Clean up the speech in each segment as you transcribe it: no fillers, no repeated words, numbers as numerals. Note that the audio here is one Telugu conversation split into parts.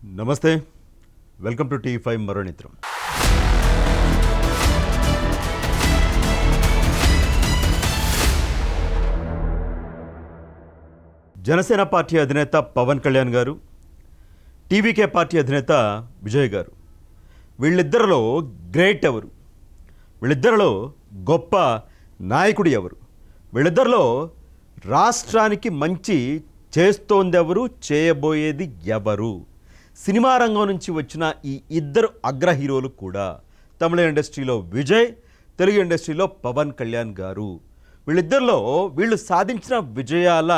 నమస్తే, వెల్కమ్ టు టీ5 మరోనిత్రం. జనసేన పార్టీ అధినేత పవన్ కళ్యాణ్ గారు, టీవీకే పార్టీ అధినేత విజయ్ గారు, వీళ్ళిద్దరిలో గ్రేట్ ఎవరు? వీళ్ళిద్దరిలో గొప్ప నాయకుడు ఎవరు? వీళ్ళిద్దరిలో రాష్ట్రానికి మంచి చేస్తోందెవరు, చేయబోయేది ఎవరు? సినిమా రంగం నుంచి వచ్చిన ఈ ఇద్దరు అగ్ర హీరోలు కూడా, తమిళ ఇండస్ట్రీలో విజయ్, తెలుగు ఇండస్ట్రీలో పవన్ కళ్యాణ్ గారు. వీళ్ళిద్దరిలో వీళ్ళు సాధించిన విజయాల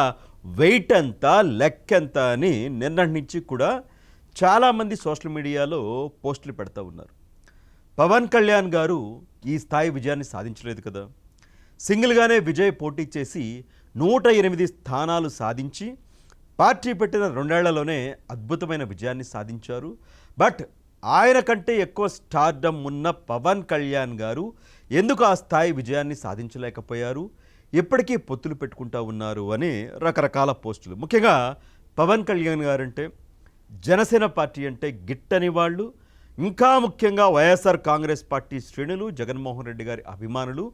వెయిట్ ఎంత, లెక్కెంత అని నిన్నటి నుంచి కూడా చాలామంది సోషల్ మీడియాలో పోస్టులు పెడతా ఉన్నారు. పవన్ కళ్యాణ్ గారు ఈ స్థాయి విజయాన్ని సాధించలేదు కదా. సింగిల్గానే విజయ్ పోటీ చేసి 108 స్థానాలు సాధించి పార్టీ పెట్టిన 2 ఏళ్లలోనే అద్భుతమైన విజయాన్ని సాధించారు. బట్ ఆయన కంటే ఎక్కువ స్టార్డమ్ ఉన్న పవన్ కళ్యాణ్ గారు ఎందుకు ఆ స్థాయి విజయాన్ని సాధించలేకపోయారు, ఎప్పటికీ పొత్తులు పెట్టుకుంటూ ఉన్నారు అని రకరకాల పోస్టులు. ముఖ్యంగా పవన్ కళ్యాణ్ గారంటే, జనసేన పార్టీ అంటే గిట్టని వాళ్ళు, ఇంకా ముఖ్యంగా వైఎస్ఆర్ కాంగ్రెస్ పార్టీ శ్రేణులు, జగన్మోహన్ రెడ్డి గారి అభిమానులు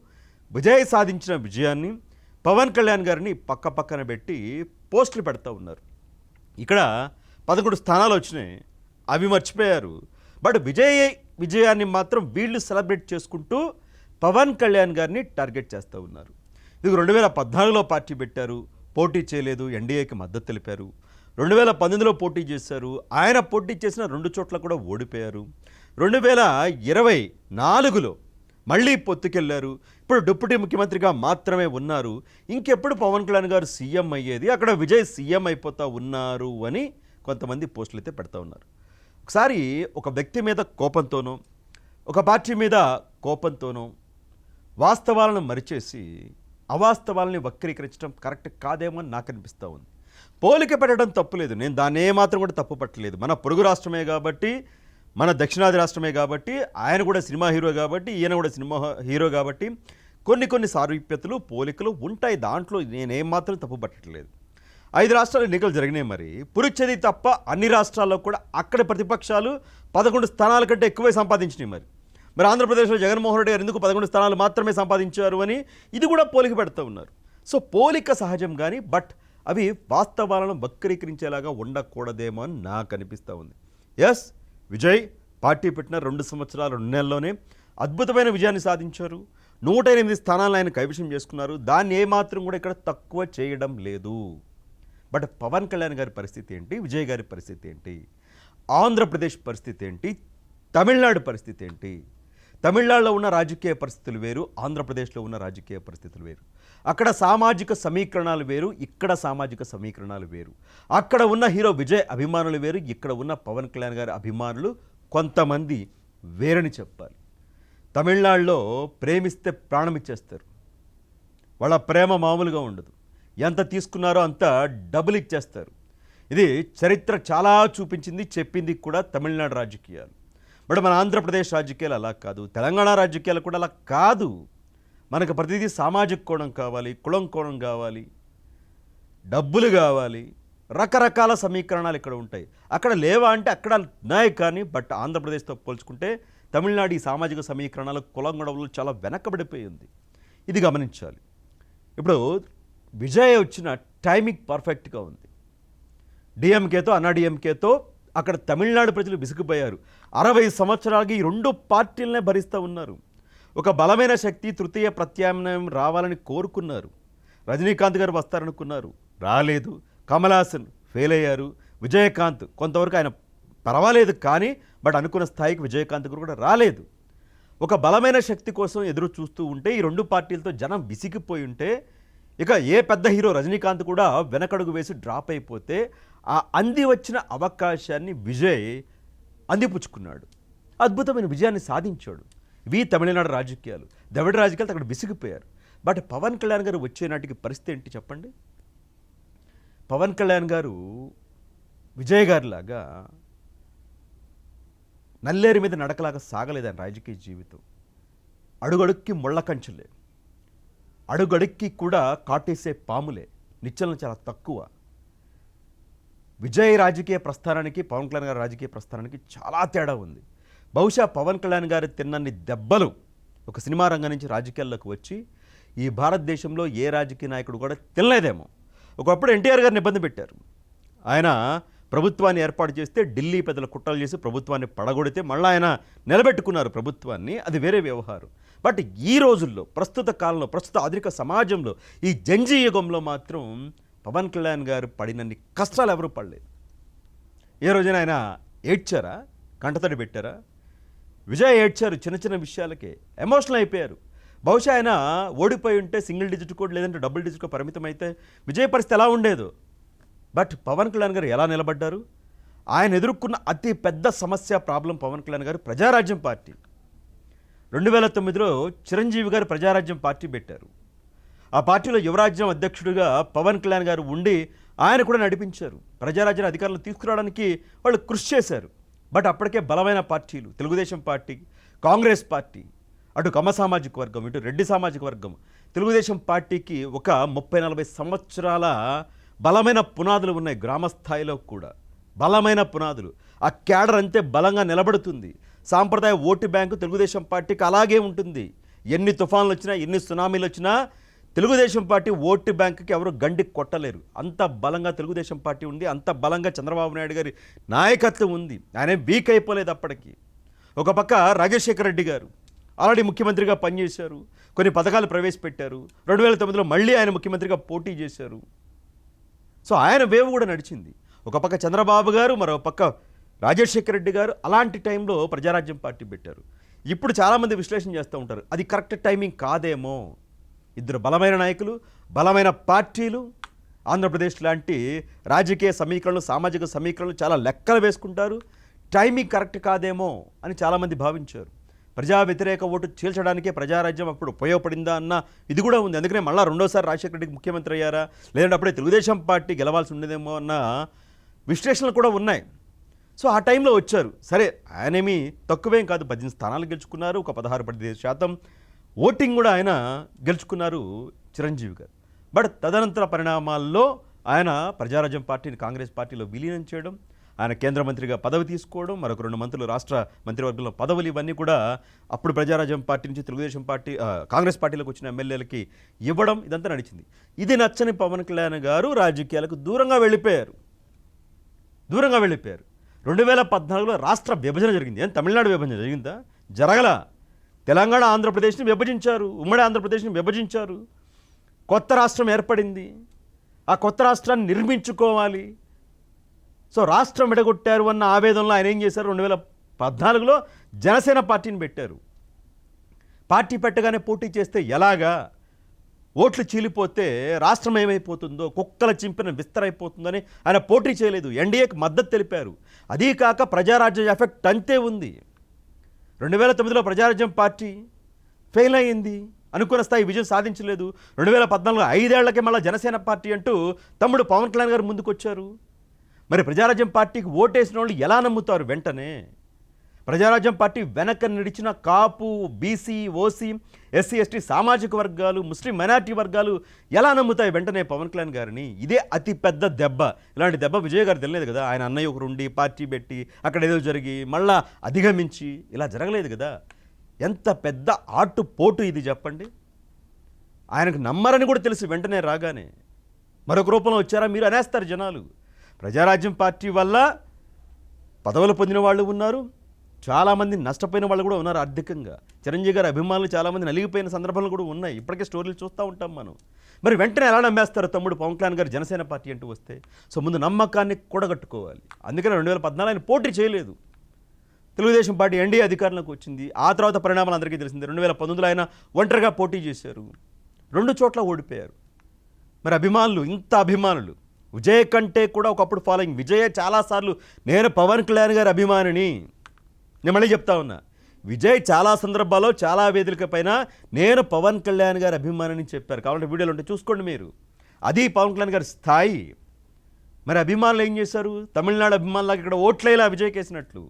విజయ్ సాధించిన విజయాన్ని, పవన్ కళ్యాణ్ గారిని పక్కన పెట్టి పోస్టులు పెడతా ఉన్నారు. ఇక్కడ 11 స్థానాలు వచ్చినాయి, అవి మర్చిపోయారు. బట్ విజయాన్ని మాత్రం వీళ్ళు సెలబ్రేట్ చేసుకుంటూ పవన్ కళ్యాణ్ గారిని టార్గెట్ చేస్తూ ఉన్నారు. ఇది 2014లో పార్టీ పెట్టారు, పోటీ చేయలేదు, ఎన్డీఏకి మద్దతు తెలిపారు. 2019లో పోటీ చేశారు, ఆయన పోటీ చేసిన 2 చోట్ల కూడా ఓడిపోయారు. 2024లో మళ్ళీ పొత్తుకెళ్లారు. ఇప్పుడు డిప్యూటీ ముఖ్యమంత్రిగా మాత్రమే ఉన్నారు. ఇంకెప్పుడు పవన్ కళ్యాణ్ గారు సీఎం అయ్యేది, అక్కడ విజయ్ సీఎం అయిపోతూ ఉన్నారు అని కొంతమంది పోస్టులు అయితే పెడతా ఉన్నారు. ఒకసారి ఒక వ్యక్తి మీద కోపంతోనో, ఒక పార్టీ మీద కోపంతోనో వాస్తవాలను మరిచేసి అవాస్తవాలని వక్రీకరించడం కరెక్ట్ కాదేమో అని నాకు అనిపిస్తూ ఉంది. పోలిక పెట్టడం తప్పులేదు, నేను దాన్ని ఏమాత్రం కూడా తప్పు పట్టలేదు. మన పొరుగు రాష్ట్రమే కాబట్టి, మన దక్షిణాది రాష్ట్రమే కాబట్టి, ఆయన కూడా సినిమా హీరో కాబట్టి, ఈయన కూడా సినిమా హీరో కాబట్టి కొన్ని సారూప్యతలు, పోలికలు ఉంటాయి. దాంట్లో నేనేమాత్రం తప్పు పట్టట్లేదు. 5 రాష్ట్రాలు ఎన్నికలు జరిగినాయి. మరి పురుచ్చేది తప్ప అన్ని రాష్ట్రాల్లో కూడా అక్కడ ప్రతిపక్షాలు 11 స్థానాల కంటే ఎక్కువే సంపాదించినాయి. మరి ఆంధ్రప్రదేశ్లో జగన్మోహన్ రెడ్డి గారు ఎందుకు 11 స్థానాలు మాత్రమే సంపాదించారు అని ఇది కూడా పోలిక పెడుతూ ఉన్నారు. సో పోలిక సహజం కానీ, బట్ అవి వాస్తవాలను వక్రీకరించేలాగా ఉండకూడదేమో అని నాకు అనిపిస్తూ ఉంది. ఎస్, విజయ్ పార్టీ పెట్టిన 2 సంవత్సరాలు 2 నెలల్లోనే అద్భుతమైన విజయాన్ని సాధించారు. 108 స్థానాలను ఆయన కైవశం చేసుకున్నారు. దాన్ని ఏమాత్రం కూడా ఇక్కడ తక్కువ చేయడం లేదు. బట్ పవన్ కళ్యాణ్ గారి పరిస్థితి ఏంటి, విజయ్ గారి పరిస్థితి ఏంటి, ఆంధ్రప్రదేశ్ పరిస్థితి ఏంటి, తమిళనాడు పరిస్థితి ఏంటి? తమిళనాడులో ఉన్న రాజకీయ పరిస్థితులు వేరు, ఆంధ్రప్రదేశ్లో ఉన్న రాజకీయ పరిస్థితులు వేరు. అక్కడ సామాజిక సమీకరణాలు వేరు, ఇక్కడ సామాజిక సమీకరణాలు వేరు. అక్కడ ఉన్న హీరో విజయ్ అభిమానులు వేరు, ఇక్కడ ఉన్న పవన్ కళ్యాణ్ గారి అభిమానులు కొంతమంది వేరని చెప్పాలి. తమిళనాడులో ప్రేమిస్తే ప్రాణం ఇచ్చేస్తారు. వాళ్ళ ప్రేమ మామూలుగా ఉండదు. ఎంత తీసుకున్నారో అంత డబుల్ ఇచ్చేస్తారు. ఇది చరిత్ర చాలా చూపించింది, చెప్పింది కూడా తమిళనాడు రాజకీయాలు. బట్ మన ఆంధ్రప్రదేశ్ రాజకీయాలు అలా కాదు, తెలంగాణ రాజకీయాలు కూడా అలా కాదు. మనకు ప్రతిదీ సామాజిక కోణం కావాలి, కులం కోణం కావాలి, డబ్బులు కావాలి, రకరకాల సమీకరణాలు ఇక్కడ ఉంటాయి. అక్కడ లేవా అంటే అక్కడ ఉన్నాయి. కానీ బట్ ఆంధ్రప్రదేశ్తో పోల్చుకుంటే తమిళనాడు ఈ సామాజిక సమీకరణాలు, కులం గొడవలు చాలా వెనకబడిపోయి ఉంది. ఇది గమనించాలి. ఇప్పుడు విజయ్ వచ్చిన టైమింగ్ పర్ఫెక్ట్గా ఉంది. డిఎంకేతో, అన్నాడీఎంకేతో అక్కడ తమిళనాడు ప్రజలు విసిగిపోయారు. 60 సంవత్సరాలకి ఈ 2 పార్టీలనే భరిస్తూ ఉన్నారు. ఒక బలమైన శక్తి, తృతీయ ప్రత్యామ్నాయం రావాలని కోరుకున్నారు. రజనీకాంత్ గారు వస్తారనుకున్నారు, రాలేదు. కమల్ హాసన్ ఫెయిల్ అయ్యారు. విజయకాంత్ కొంతవరకు ఆయన పర్వాలేదు, కానీ బట్ అనుకున్న స్థాయికి విజయకాంత్ గారు కూడా రాలేదు. ఒక బలమైన శక్తి కోసం ఎదురు చూస్తూ ఉంటే ఈ 2 పార్టీలతో జనం విసిగిపోయి ఉంటే, ఇక ఏ పెద్ద హీరో రజనీకాంత్ కూడా వెనకడుగు వేసి డ్రాప్ అయిపోతే ఆ అంది వచ్చిన అవకాశాన్ని విజయ్ అందిపుచ్చుకున్నాడు. అద్భుతమైన విజయాన్ని సాధించాడు. ఇవి తమిళనాడు రాజకీయాలు. ద్రవిడ రాజకీయాలు అక్కడ విసిగిపోయారు. బట్ పవన్ కళ్యాణ్ గారు వచ్చే నాటికి పరిస్థితి ఏంటి చెప్పండి? పవన్ కళ్యాణ్ గారు విజయ్ గారిలాగా నల్లేరు మీద నడకలాగా సాగలేదు ఆయన రాజకీయ జీవితం. అడుగడుక్కి ముళ్ళ కంచులే, అడుగడుక్కి కూడా కాటేసే పాములే, నిశ్చలన చాలా తక్కువ. విజయ్ రాజకీయ ప్రస్థానానికి పవన్ కళ్యాణ్ గారి రాజకీయ ప్రస్థానానికి చాలా తేడా ఉంది. బహుశా పవన్ కళ్యాణ్ గారు తిన్నన్ని దెబ్బలు ఒక సినిమా రంగం నుంచి రాజకీయాల్లోకి వచ్చి ఈ భారతదేశంలో ఏ రాజకీయ నాయకుడు కూడా తినలేదేమో. ఒకప్పుడు ఎన్టీఆర్ గారిని ఇబ్బంది పెట్టారు. ఆయన ప్రభుత్వాన్ని ఏర్పాటు చేస్తే ఢిల్లీ పెద్దల కుట్రలు చేసి ప్రభుత్వాన్ని పడగొడితే మళ్ళీ ఆయన నిలబెట్టుకున్నారు ప్రభుత్వాన్ని, అది వేరే వ్యవహారం. బట్ ఈ రోజుల్లో ప్రస్తుత కాలంలో ప్రస్తుత ఆధునిక సమాజంలో ఈ జంజీ యుగంలో మాత్రం పవన్ కళ్యాణ్ గారు పడినన్ని కష్టాలు ఎవరు పడలేదు. ఏ రోజున ఆయన ఏడ్చారా, కంటతడి పెట్టారా? విజయ్ ఏడ్చారు చిన్న చిన్న విషయాలకే, ఎమోషనల్ అయిపోయారు. బహుశా ఆయన ఓడిపోయి ఉంటే సింగిల్ డిజిట్ కోడ్ లేదంటే డబుల్ డిజిట్ కోడ్ పరిమితం అయితే విజయ్ పరిస్థితి ఎలా ఉండేదో. బట్ పవన్ కళ్యాణ్ గారు ఎలా నిలబడ్డారు? ఆయన ఎదుర్కొన్న అతి పెద్ద సమస్య ప్రాబ్లం పవన్ కళ్యాణ్ గారు ప్రజారాజ్యం పార్టీ. 2009లో చిరంజీవి గారు ప్రజారాజ్యం పార్టీ పెట్టారు. ఆ పార్టీలో యువరాజ్యం అధ్యక్షుడిగా పవన్ కళ్యాణ్ గారు ఉండి ఆయన కూడా నడిపించారు. ప్రజారాజ్యం అధికారులు తీసుకురావడానికి వాళ్ళు కృషి చేశారు. బట్ అప్పటికే బలమైన పార్టీలు తెలుగుదేశం పార్టీ, కాంగ్రెస్ పార్టీ, అటు కమ్మ సామాజిక వర్గం, ఇటు రెడ్డి సామాజిక వర్గం, తెలుగుదేశం పార్టీకి ఒక 30-40 సంవత్సరాల బలమైన పునాదులు ఉన్నాయి. గ్రామ స్థాయిలో కూడా బలమైన పునాదులు. ఆ క్యాడర్ అంతే బలంగా నిలబడుతుంది. సాంప్రదాయ ఓటు బ్యాంకు తెలుగుదేశం పార్టీకి అలాగే ఉంటుంది. ఎన్ని తుఫాన్లు వచ్చినా, ఎన్ని సునామీలు వచ్చినా తెలుగుదేశం పార్టీ ఓటు బ్యాంకుకి ఎవరు గండి కొట్టలేరు. అంత బలంగా తెలుగుదేశం పార్టీ ఉంది. అంత బలంగా చంద్రబాబు నాయుడు గారి నాయకత్వం ఉంది. ఆయన వీక్ అయిపోలేదు అప్పటికి. ఒక పక్క రాజశేఖర రెడ్డి గారు ఆల్రెడీ ముఖ్యమంత్రిగా పనిచేశారు, కొన్ని పథకాలు ప్రవేశపెట్టారు. 2009లో మళ్ళీ ఆయన ముఖ్యమంత్రిగా పోటీ చేశారు. సో ఆయన వేవ్ కూడా నడిచింది. ఒక పక్క చంద్రబాబు గారు, మరో పక్క రాజశేఖర రెడ్డి గారు అలాంటి టైంలో ప్రజారాజ్యం పార్టీ పెట్టారు. ఇప్పుడు చాలామంది విశ్లేషణ చేస్తూ ఉంటారు, అది కరెక్ట్ టైమింగ్ కాదేమో. ఇద్దరు బలమైన నాయకులు, బలమైన పార్టీలు, ఆంధ్రప్రదేశ్ లాంటి రాజకీయ సమీకరణలు, సామాజిక సమీకరణలు చాలా లెక్కలు వేసుకుంటారు. టైమింగ్ కరెక్ట్ కాదేమో అని చాలామంది భావించారు. ప్రజా వ్యతిరేక ఓటు చీల్చడానికే ప్రజారాజ్యం అప్పుడు ఉపయోగపడిందా అన్న ఇది కూడా ఉంది. అందుకనే మళ్ళీ రెండోసారి రాజశేఖర రెడ్డికి ముఖ్యమంత్రి అయ్యారా, లేదంటే అప్పుడే తెలుగుదేశం పార్టీ గెలవాల్సి ఉండేదేమో అన్న విశ్లేషణలు కూడా ఉన్నాయి. సో ఆ టైంలో వచ్చారు. సరే, ఆయనేమి తక్కువేం కాదు, 18 స్థానాలు గెలుచుకున్నారు, ఒక 16-17% ఓటింగ్ కూడా ఆయన గెలుచుకున్నారు చిరంజీవి గారు. బట్ తదనంతర పరిణామాల్లో ఆయన ప్రజారాజ్యం పార్టీని కాంగ్రెస్ పార్టీలో విలీనం చేయడం, ఆయన కేంద్ర మంత్రిగా పదవి తీసుకోవడం, మరొక 2 మంత్రులు రాష్ట్ర మంత్రివర్గంలో పదవులు, ఇవన్నీ కూడా అప్పుడు ప్రజారాజ్యం పార్టీ నుంచి తెలుగుదేశం పార్టీ కాంగ్రెస్ పార్టీలోకి వచ్చిన ఎమ్మెల్యేలకి ఇవ్వడం, ఇదంతా నడిచింది. ఇది నచ్చని పవన్ కళ్యాణ్ గారు రాజకీయాలకు దూరంగా వెళ్ళిపోయారు. 2014లో రాష్ట్ర విభజన జరిగింది. ఏం తమిళనాడు విభజన జరిగిందా? జరగల. తెలంగాణ ఆంధ్రప్రదేశ్ని విభజించారు, ఉమ్మడి ఆంధ్రప్రదేశ్ని విభజించారు. కొత్త రాష్ట్రం ఏర్పడింది. ఆ కొత్త రాష్ట్రాన్ని నిర్మించుకోవాలి. సో రాష్ట్రం విడగొట్టారు అన్న ఆవేదనలో ఆయన ఏం చేశారు, 2014లో జనసేన పార్టీని పెట్టారు. పార్టీ పెట్టగానే పోటీ చేస్తే ఎలాగా, ఓట్లు చీలిపోతే రాష్ట్రం ఏమైపోతుందో, కుక్కల చింపిన విస్తరైపోతుందని ఆయన పోటీ చేయలేదు. ఎన్డీఏకి మద్దతు తెలిపారు. అదీ కాక ప్రజారాజ్యం ఎఫెక్ట్ అంతే ఉంది. 2009లో ప్రజారాజ్యం పార్టీ ఫెయిల్ అయ్యింది, అనుకున్న స్థాయి విజయం సాధించలేదు. 2014 5 ఏళ్లకే మళ్ళీ జనసేన పార్టీ అంటూ తమ్ముడు పవన్ కళ్యాణ్ గారు ముందుకొచ్చారు. మరి ప్రజారాజ్యం పార్టీకి ఓటేసిన వాళ్ళు ఎలా నమ్ముతారు వెంటనే? ప్రజారాజ్యం పార్టీ వెనక నడిచిన కాపు, బీసీ, ఓసీ, ఎస్సీ, ఎస్టీ సామాజిక వర్గాలు, ముస్లిం మైనారిటీ వర్గాలు ఎలా నమ్ముతాయి వెంటనే పవన్ కళ్యాణ్ గారిని? ఇదే అతి పెద్ద దెబ్బ. ఇలాంటి దెబ్బ విజయ్ గారు తెలియదు కదా. ఆయన అన్నయ్య ఒకరు ఉండి పార్టీ పెట్టి అక్కడ ఏదో జరిగి మళ్ళా అధిగమించి ఇలా జరగలేదు కదా. ఎంత పెద్ద ఆటుపోటు ఇది చెప్పండి. ఆయనకు నమ్మరని కూడా తెలుసు వెంటనే రాగానే. మరొక రూపంలో వచ్చారా మీరు అనేస్తారు జనాలు. ప్రజారాజ్యం పార్టీ వల్ల పదవులు పొందిన వాళ్ళు ఉన్నారు, చాలామంది నష్టపోయిన వాళ్ళు కూడా ఉన్నారు ఆర్థికంగా. చిరంజీవి గారి అభిమానులు చాలామంది నలిగిపోయిన సందర్భాలు కూడా ఉన్నాయి. ఇప్పటికే స్టోరీలు చూస్తూ ఉంటాం మనం. మరి వెంటనే ఎలా నమ్మేస్తారు తమ్ముడు పవన్ కళ్యాణ్ గారు జనసేన పార్టీ అంటూ వస్తే? సో ముందు నమ్మకాన్ని కూడగట్టుకోవాలి. అందుకని 2014 ఆయన పోటీ చేయలేదు. తెలుగుదేశం పార్టీ ఎన్డీఏ అధికారంలోకి వచ్చింది. ఆ తర్వాత పరిణామాలు అందరికీ తెలిసింది. 2019లో ఆయన ఒంటరిగా పోటీ చేశారు, 2 చోట్ల ఓడిపోయారు. మరి అభిమానులు, ఇంత అభిమానులు, విజయ్ కంటే కూడా ఒకప్పుడు ఫాలోయింగ్. విజయ్ చాలాసార్లు నేను పవన్ కళ్యాణ్ గారి అభిమానిని, నేను మళ్ళీ చెప్తా ఉన్నా, విజయ్ చాలా సందర్భాల్లో చాలా వేదికల పైన నేను పవన్ కళ్యాణ్ గారి అభిమానిని చెప్పారు. కావాలంటే వీడియోలు ఉంటే చూసుకోండి మీరు. అది పవన్ కళ్యాణ్ గారి స్థాయి. మరి అభిమానులు ఏం చేశారు? తమిళనాడు అభిమానులాగా ఇక్కడ ఓట్లేలా విజయ్కి వేసినట్లు.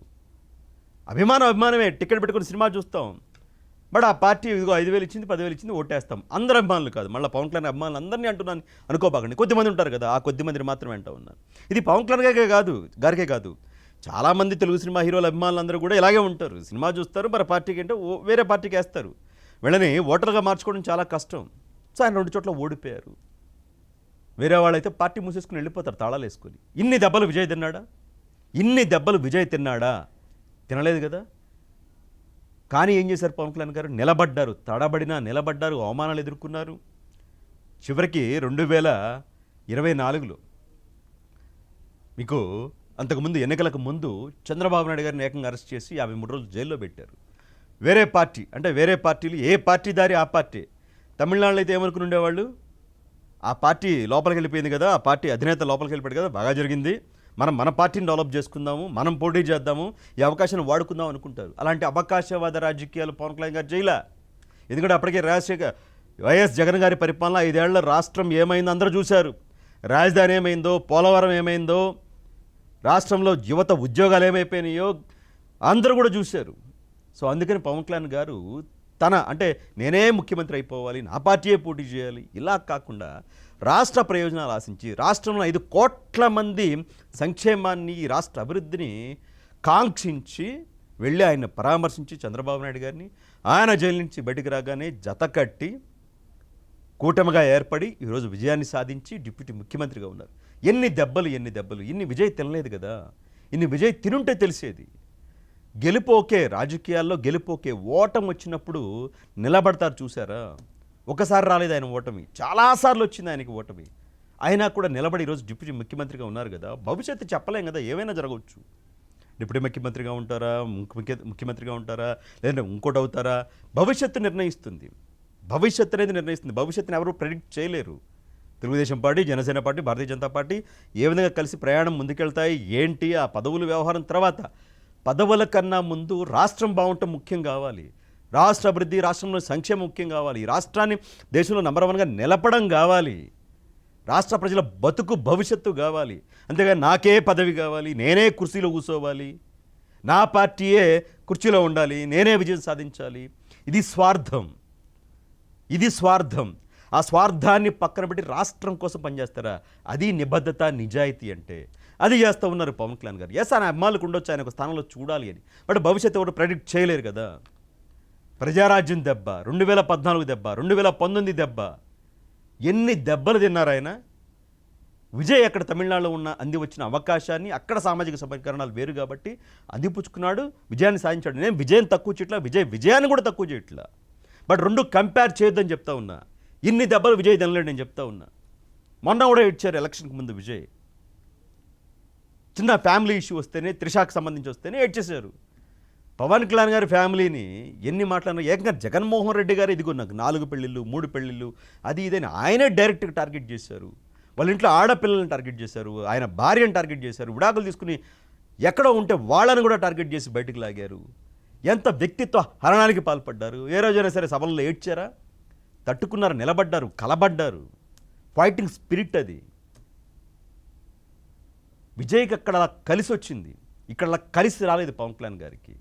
అభిమానమే. టికెట్ పెట్టుకుని సినిమా చూస్తాం. బట్ ఆ పార్టీ ఇదిగో 5,000 ఇచ్చింది, 10,000 ఇచ్చింది, ఓటేస్తాం. అందరు అభిమానులు కాదు, మళ్ళీ పవన్ కళ్యాణ్ అభిమానులు అందరినీ అంటున్నాను అనుకోబాకండి. కొద్దిమంది ఉంటారు కదా, ఆ కొద్దిమందిని మాత్రమే అంటూ ఉన్నాను. ఇది పవన్ కళ్యాణ్ గారికే కాదు, చాలామంది తెలుగు సినిమా హీరోల అభిమానులు అందరూ కూడా ఇలాగే ఉంటారు. సినిమా చూస్తారు, మరి పార్టీకి అంటే వేరే పార్టీకి వేస్తారు. వీళ్ళని ఓటర్గా మార్చుకోవడం చాలా కష్టం. సో ఆయన 2 చోట్ల ఓడిపోయారు. వేరే వాళ్ళైతే పార్టీ మూసేసుకుని వెళ్ళిపోతారు తాళాలు వేసుకొని. ఇన్ని దెబ్బలు విజయ్ తిన్నాడా? తినలేదు కదా. కానీ ఏం చేశారు పవన్ కళ్యాణ్ గారు? నిలబడ్డారు, తడబడినా నిలబడ్డారు, అవమానాలు ఎదుర్కొన్నారు. చివరికి 2024లో మీకు అంతకుముందు ఎన్నికలకు ముందు చంద్రబాబు నాయుడు గారిని ఏకంగా అరెస్ట్ చేసి 53 రోజులు జైల్లో పెట్టారు. వేరే పార్టీలు ఏ పార్టీ దారి ఆ పార్టీ. తమిళనాడులో అయితే ఏమనుకుని ఉండేవాళ్ళు, ఆ పార్టీ లోపలికి వెళ్ళిపోయింది కదా, ఆ పార్టీ అధినేత లోపలికి వెళ్ళిపోయాడు కదా, బాగా జరిగింది, మన పార్టీని డెవలప్ చేసుకుందాము, మనం పోటీ చేద్దాము, ఈ అవకాశాన్ని వాడుకుందాం అనుకుంటారు. అలాంటి అవకాశవాద రాజకీయాలు పవన్ కళ్యాణ్ గారు చేయలే. ఎందుకంటే అప్పటికే వైఎస్ జగన్ గారి పరిపాలన 5 ఏళ్ల రాష్ట్రం ఏమైందో అందరూ చూశారు. రాజధాని ఏమైందో, పోలవరం ఏమైందో, రాష్ట్రంలో యువత ఉద్యోగాలు ఏమైపోయినాయో అందరూ కూడా చూశారు. సో అందుకని పవన్ కళ్యాణ్ గారు అంటే నేనే ముఖ్యమంత్రి అయిపోవాలి, నా పార్టీయే పోటీ చేయాలి, ఇలా కాకుండా రాష్ట్ర ప్రయోజనాలు ఆశించి రాష్ట్రంలో 5 కోట్ల మంది సంక్షేమాన్ని, రాష్ట్ర అభివృద్ధిని కాంక్షించి వెళ్ళి ఆయన పరామర్శించి చంద్రబాబు నాయుడు గారిని ఆయన జైలు నుంచి బయటికి రాగానే జతకట్టి కూటమిగా ఏర్పడి ఈరోజు విజయాన్ని సాధించి డిప్యూటీ ముఖ్యమంత్రిగా ఉన్నారు. ఎన్ని దెబ్బలు. ఇన్ని విజయ్ తినలేదు కదా. ఇన్ని విజయ్ తినుంటే తెలిసేది. గెలుపోకే, రాజకీయాల్లో గెలుపోకే, ఓటమి వచ్చినప్పుడు నిలబడతారు చూసారా. ఒకసారి రాలేదు ఆయన ఓటమి, చాలాసార్లు వచ్చింది ఆయనకి ఓటమి. అయినా కూడా నిలబడి ఈరోజు డిప్యూటీ ముఖ్యమంత్రిగా ఉన్నారు కదా. భవిష్యత్తు చెప్పలేం కదా, ఏమైనా జరగవచ్చు. డిప్యూటీ ముఖ్యమంత్రిగా ఉంటారా, ముఖ్యమంత్రిగా ఉంటారా, లేదంటే ఇంకోటి అవుతారా, భవిష్యత్తు నిర్ణయిస్తుంది. భవిష్యత్తుని ఎవరు ప్రెడిక్ట్ చేయలేరు. Telugu Desam party, Janasena party, Bharatiya Janata party ఏ విధంగా కలిసి ప్రయాణం ముందుకెళ్తాయి ఏంటి, ఆ పదవుల వ్యవహారం తర్వాత, పదవుల కన్నా ముందు రాష్ట్రం బాగుండటం ముఖ్యం కావాలి. రాష్ట్ర అభివృద్ధి, రాష్ట్రంలో సంక్షేమం ముఖ్యం కావాలి. రాష్ట్రాన్ని దేశంలో నంబర్ 1గా నిలపడం కావాలి. రాష్ట్ర ప్రజల బతుకు భవిష్యత్తు కావాలి. అంతేగాని నాకే పదవి కావాలి, నేనే కుర్చీలో కూర్చోవాలి, నా పార్టీయే కుర్చీలో ఉండాలి, నేనే విజయం సాధించాలి, ఇది స్వార్థం. ఆ స్వార్థాన్ని పక్కన పెట్టి రాష్ట్రం కోసం పనిచేస్తారా? అది నిబద్ధత, నిజాయితీ అంటే. అది చేస్తూ ఉన్నారు పవన్ కళ్యాణ్ గారు. ఎస్, ఆయన అమ్మాయిలకు ఉండొచ్చు, ఆయన ఒక స్థానంలో చూడాలి అని. బట్ భవిష్యత్తు ఎవరు ప్రెడిక్ట్ చేయలేరు కదా. ప్రజారాజ్యం దెబ్బ, 2014 దెబ్బ, 2019 దెబ్బ, ఎన్ని దెబ్బలు తిన్నారు ఆయన. విజయ్ అక్కడ తమిళనాడులో అంది వచ్చిన అవకాశాన్ని, అక్కడ సామాజిక సమీకరణాలు వేరు కాబట్టి అందిపుచ్చుకున్నాడు, విజయాన్ని సాధించాడు. నేను విజయం తక్కువ చేయట్లా, విజయాన్ని కూడా తక్కువ చేయట్లా. బట్ 2 కంపేర్ చేయొద్దని చెప్తా ఉన్నా. ఇన్ని దెబ్బలు విజయ్ తినలేడు నేను చెప్తా ఉన్నా. మొన్న కూడా ఇచ్చారు ఎలక్షన్కి ముందు విజయ్. చిన్న ఫ్యామిలీ ఇష్యూ వస్తేనే, త్రిషాకు సంబంధించి వస్తేనే ఏడ్చేశారు. పవన్ కళ్యాణ్ గారి ఫ్యామిలీని ఎన్ని మాట్లాడినా, ఏకంగా జగన్మోహన్ రెడ్డి గారు ఇదిగో నాకు 4 పెళ్ళిళ్ళు 3 పెళ్ళిళ్ళు అది ఇదని ఆయనే డైరెక్ట్గా టార్గెట్ చేశారు. వాళ్ళ ఇంట్లో ఆడపిల్లల్ని టార్గెట్ చేశారు, ఆయన భార్యను టార్గెట్ చేశారు, విడాకులు తీసుకుని ఎక్కడో ఉంటే వాళ్ళని కూడా టార్గెట్ చేసి బయటకు లాగారు. ఎంత వ్యక్తిత్వ హరణానికి పాల్పడ్డారు. ఏ రోజైనా సరే సభల్లో ఏడ్చారా? తట్టుకున్నారు, నిలబడ్డారు, కలబడ్డారు. ఫైటింగ్ స్పిరిట్ అది. విజయ్కి అక్కడ అలా కలిసి వచ్చింది, ఇక్కడ అలా కలిసి రాలేదు పవన్ కళ్యాణ్ గారికి.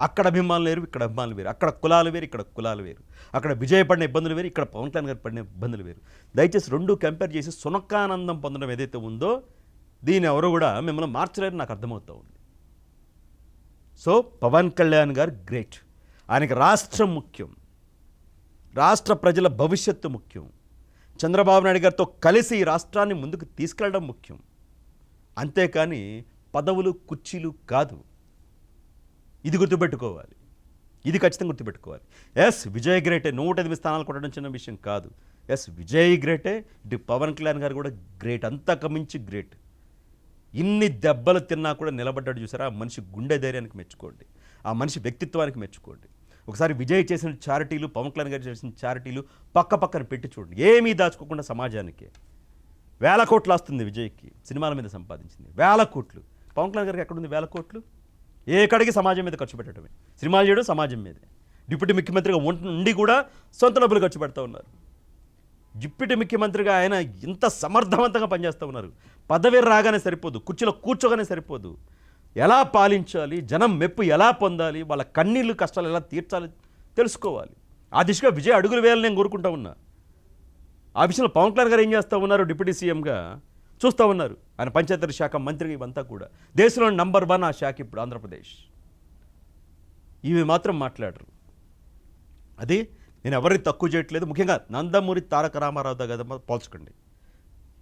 అక్కడ అభిమానులు వేరు, ఇక్కడ అభిమానులు వేరు, అక్కడ కులాలు వేరు, ఇక్కడ కులాలు వేరు, అక్కడ విజయ్ పడిన ఇబ్బందులు వేరు, ఇక్కడ పవన్ కళ్యాణ్ గారు పడిన ఇబ్బందులు వేరు. దయచేసి 2 కంపేర్ చేసి సునకానందం పొందడం ఏదైతే ఉందో దీన్ని ఎవరు కూడా మిమ్మల్ని మార్చలేరు, నాకు అర్థమవుతూ ఉంది. సో పవన్ కళ్యాణ్ గారు గ్రేట్. ఆయనకి రాష్ట్రం ముఖ్యం, రాష్ట్ర ప్రజల భవిష్యత్తు ముఖ్యం. చంద్రబాబు నాయుడు గారితో కలిసి ఈ రాష్ట్రాన్ని ముందుకు తీసుకెళ్ళడం ముఖ్యం. అంతేకాని పదవులు, కుర్చీలు కాదు. ఇది గుర్తుపెట్టుకోవాలి, ఇది ఖచ్చితంగా గుర్తుపెట్టుకోవాలి. ఎస్, విజయ్ గ్రేటే. 108 స్థానాలు కొట్టడం చిన్న విషయం కాదు. ఎస్, విజయ్ గ్రేటే. ఇటు పవన్ కళ్యాణ్ గారు కూడా గ్రేట్, అంతకు మించి గ్రేట్. ఇన్ని దెబ్బలు తిన్నా కూడా నిలబడ్డాడు చూసారా. ఆ మనిషి గుండె ధైర్యానికి మెచ్చుకోండి, ఆ మనిషి వ్యక్తిత్వానికి మెచ్చుకోండి. ఒకసారి విజయ్ చేసిన చారిటీలు, పవన్ కళ్యాణ్ గారు చేసిన చారిటీలు పక్కన పెట్టి చూడండి. ఏమీ దాచుకోకుండా సమాజానికి. 1000 కోట్లు వస్తుంది విజయ్కి, సినిమాల మీద సంపాదించింది 1000 కోట్లు. పవన్ కళ్యాణ్ గారికి ఎక్కడుంది 1000 కోట్లు? ఏ కడిగి సమాజం మీద ఖర్చు పెట్టడమే. సినిమాలు చేయడం సమాజం మీదే. డిప్యూటీ ముఖ్యమంత్రిగా ఉండి కూడా సొంత డబ్బులు ఖర్చు పెడతా ఉన్నారు. డిప్యూటీ ముఖ్యమంత్రిగా ఆయన ఇంత సమర్థవంతంగా పనిచేస్తూ ఉన్నారు. పదవి రాగానే సరిపోదు, కుర్చీలో కూర్చోగానే సరిపోదు. ఎలా పాలించాలి, జనం మెప్పు ఎలా పొందాలి, వాళ్ళ కన్నీళ్ళు కష్టాలు ఎలా తీర్చాలి తెలుసుకోవాలి. ఆ దిశగా విజయ్ అడుగులు వేయాలని నేను కోరుకుంటా ఉన్నా. ఆ విషయంలో పవన్ కళ్యాణ్ గారు ఏం చేస్తూ ఉన్నారు, డిప్యూటీ సీఎంగా చూస్తూ ఉన్నారు. ఆయన పంచాయతీ శాఖ మంత్రి ఇవంతా కూడా. దేశంలో నంబర్ 1 ఆ శాఖ ఇప్పుడు ఆంధ్రప్రదేశ్. ఇవి మాత్రం మాట్లాడరు. అది నేను ఎవరిని తక్కువ చేయట్లేదు. ముఖ్యంగా నందమూరి తారక రామారావు దగ్గర పోల్చకండి.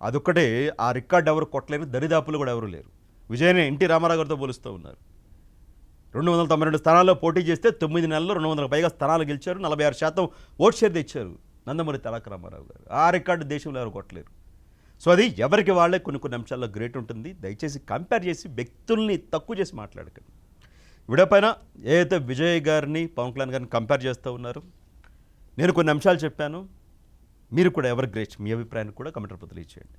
అదొక్కటే ఆ రికార్డు ఎవరు కొట్టలేరు, దరిదాపులు కూడా ఎవరు లేరు. విజయనే ఎన్టీ రామారావు గారితో పోలుస్తూ ఉన్నారు. 292 స్థానాల్లో పోటీ చేస్తే 9 నెలల్లో 200 పైగా స్థానాలు గెలిచారు. 46% ఓట్ షేర్ తెచ్చారు నందమూరి తారక రామారావు గారు. ఆ రికార్డు దేశంలో ఎవరు కొట్టలేరు. సో అది ఎవరికి వాళ్ళే కొన్ని అంశాల్లో గ్రేట్ ఉంటుంది. దయచేసి కంపేర్ చేసి వ్యక్తుల్ని తక్కువ చేసి మాట్లాడకండి. వీడియో పైన ఏదైతే విజయ్ గారిని పవన్ కళ్యాణ్ గారిని కంపేర్ చేస్తూ ఉన్నారు, నేను కొన్ని అంశాలు చెప్పాను. మీరు కూడా ఎవరు గ్రేట్, మీ అభిప్రాయాన్ని కూడా కమెంట్ రూపంలో ఇచ్చేయండి.